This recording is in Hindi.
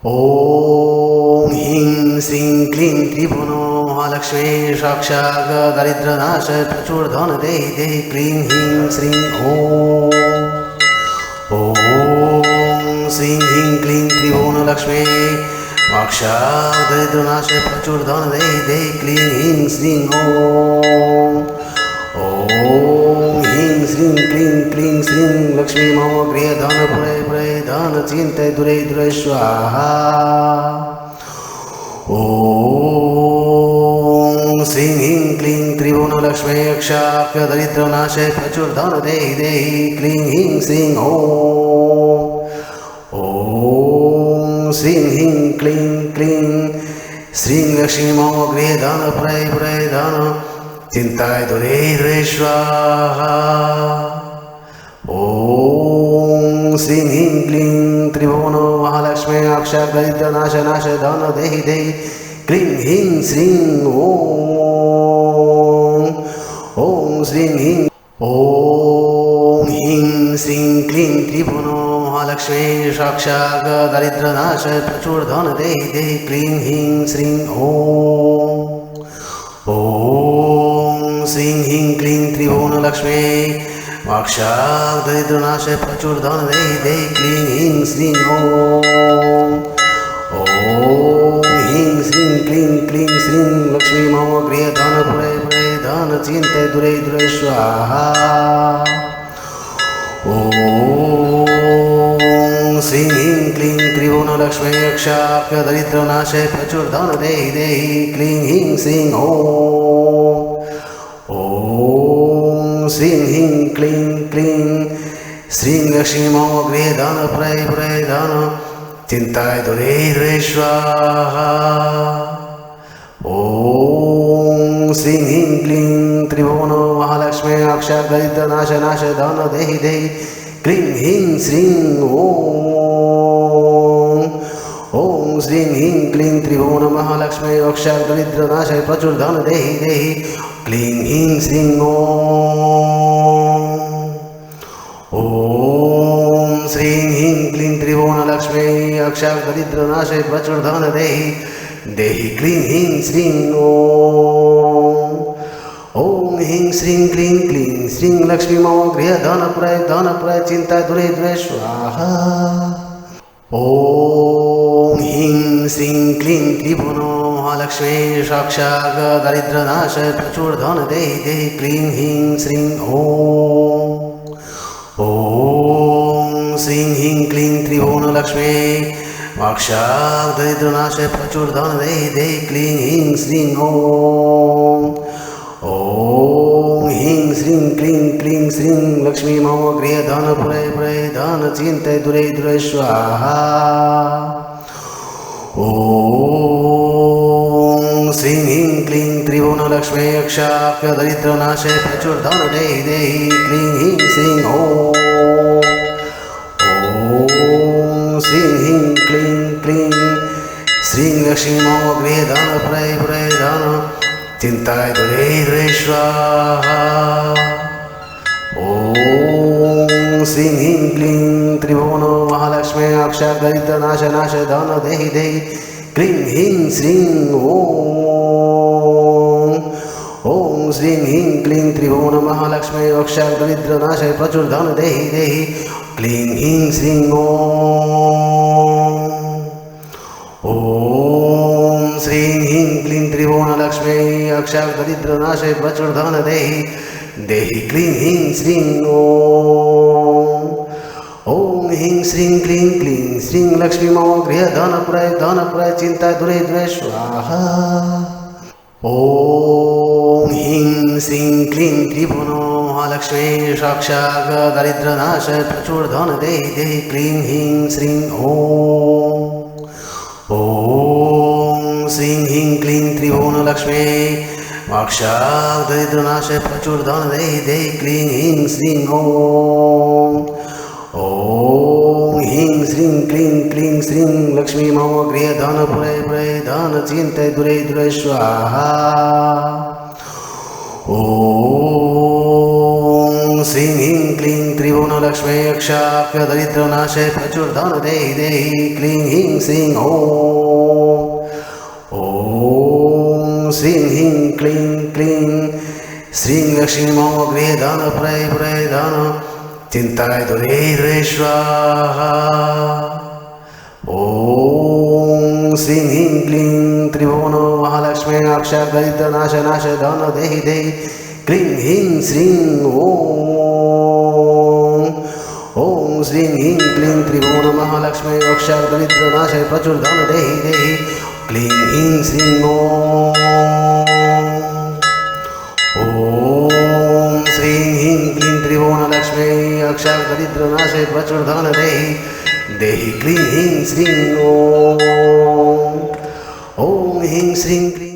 ॐ ह्रीं श्रीं क्लीं त्रिभुवनो महालक्ष्मी साक्षात् दारिद्र्यनाश प्रचुर धन देहि देहि क्लीं ह्रीं श्रीं ॐ श्रीं ह्रीं क्लीं त्रिभुवनलक्ष्मी साक्षात् दारिद्र्यनाश प्रचुर धन देहि देहि क्लीं ह्रीं श्रीं ॐ ह्रीं श्रीं क्लीं श्रीं लक्ष्मी मम गृहे धन पुरे पुरे धन चिंतय दुरे दुरे स्वाहा। ॐ श्रीं ह्रीं क्लीं त्रिभुवनलक्ष्मी यक्षाख्य दरिद्रनाशय प्रचुर धन देहि देहि क्लीं ह्रीं श्रीं ॐ श्रीं ह्रीं क्लीं श्रीं लक्ष्मी मम गृहे धन पुरे पुरे धन चिंताय दुरे दुरे स्वाहा। ॐ श्रीं ह्रीं क्लीं त्रिभुवनो महालक्ष्मी साक्षात् दारिद्र्यनाश नाश धन देहि देहि क्लीं ह्रीं श्रीं ॐ श्रीं ह्रीं ॐ ह्रीं श्रीं क्लीं त्रिभुवनो महालक्ष्मी साक्षात् दारिद्र्यनाश प्रचुर धन देहि देहि क्लीं ह्रीं श्रीं ॐ श्रीं ह्रीं क्लीं त्रिभुवनलक्ष्मी साक्षात् दारिद्र्यनाश प्रचुर धन देहि देहि क्लीं ह्रीं श्रीं ॐ ह्रीं श्रीं क्लीं श्रीं लक्ष्मी मम गृहे धन पुरे पुरे धन चिंतय दुरे दुरे स्वाहा। ॐ श्रीं ह्रीं क्लीं त्रिभुवनलक्ष्मी यक्षाख्य दरिद्रनाश प्रचुर धन देहि देहि क्लीं ह्रीं श्रीं ॐ श्रीं ह्रीं क्लीं श्रीं लक्ष्मी मम गृहे धन पुरे पुरे धन चिंताय दुरे दुरे स्वाहा। ॐ श्रीं ह्रीं क्लीं त्रिभुवनो महालक्ष्मी साक्षात् दारिद्र्यनाश नाश धन देहि देहि क्लीं ह्रीं श्रीं ॐ श्रीं ह्रीं क्लीं त्रिभुवन महालक्ष्मी साक्षात् दारिद्र्यनाश प्रचुर धन देहि देहि क्लीं ह्रीं श्रीं ॐ श्रीं ह्रीं क्लीं त्रिभुवनलक्ष्मी साक्षात् दारिद्र्यनाश प्रचुर धन देहि देहि क्लीं ह्रीं श्रीं ॐ ह्रीं श्रीं क्लीं श्रीं लक्ष्मी मम गृहे धन पुरे चिंता दुरे दुरे स्वाहा। ॐ ह्रीं श्रीं क्लीं त्रिभुवनो महालक्ष्मी साक्षात् दारिद्र्यनाश प्रचुर धन देहि देहि क्लीं ह्रीं श्रीं ॐ श्रीं ह्रीं क्लीं त्रिभुवनलक्ष्मी साक्षात् दारिद्र्यनाश प्रचुर धन देहि देहि क्लीं ह्रीं श्रीं ॐ ह्रीं श्रीं क्लीं श्रीं लक्ष्मी मम गृहे धन पुरे पुरे धन चिंतय दुरे दुरे स्वाहा। ॐ श्रीं ह्रीं क्लीं त्रिभुवनलक्ष्मी यक्षाख्य दरिद्रनाश प्रचुर धन देहि देहि क्लीं ह्रीं श्रीं ॐ श्रीं ह्रीं क्लीं श्रीं लक्ष्मी मम गृहे धन पुरे पुरे धन चिंताय दुरे दुरे स्वाहा। ॐ श्रीं ह्रीं क्लीं त्रिभुवनो महालक्ष्मी साक्षात् दारिद्र्यनाश नाश धन देहि देहि क्लीं ह्रीं श्रीं ॐ श्रीं ह्रीं क्लीं त्रिभुवन महालक्ष्मी साक्षात् दारिद्र्यनाश प्रचुर धन देहि देहि क्लीं ह्रीं श्रीं ॐ श्रीं ह्रीं क्लीं त्रिभुवनलक्ष्मी साक्षात् दारिद्र्यनाश प्रचुर धन देहि देहि क्लीं ह्रीं श्रीं ॐ ह्रीं श्रीं क्लीं श्रीं लक्ष्मी मम गृहे धन पुरे चिंता दुरे दुरे स्वाहा। ॐ ह्रीं श्रीं क्लीं त्रिभुवनो महालक्ष्मी साक्षात् दारिद्र्यनाश प्रचुर धन देहि देहि क्लीं ह्रीं श्रीं ॐ श्रीं ह्रीं क्लीं त्रिभुवनलक्ष्मी साक्षात् दारिद्र्यनाश प्रचुर धन देहि देहि क्लीं ह्रीं श्रीं ॐ ह्रीं श्रीं क्लीं श्रीं लक्ष्मी मम गृहे धन पुरे पुरे धन चिंतय दुरे दुरे स्वाहा। ॐ श्रीं ह्रीं क्लीं त्रिभुवनलक्ष्मी यक्षाख्य दरिद्रनाशय प्रचुरधन देहि देहि क्लीं ह्रीं श्रीं ॐ श्रीं ह्रीं क्लीं क्लीं श्रीं लक्ष्मी मम गृहे धन प्रय प्रय धन चिंताय दुरे दुरे स्वाहा श्रीं ह्रीं क्लीं त्रिभुवन महालक्ष्मी अक्षय दरिद्र नाश नाश धन देहि देहि क्लीं ह्रीं श्रीं ॐ श्रीं ह्रीं क्लीं त्रिभुवन महालक्ष्मी अक्षय दरिद्र नाश प्रचुर धन देहि देहि क्लीं ह्रीं श्रीं ॐ श्रीं ह्रीं क्लीं त्रिभुवनलक्ष्मी अक्षय दरिद्र नाश प्रचुर धन देहि देहि क्लीं ह्रीं श्रीं ॐ ह्रीं श्रीं क्लीं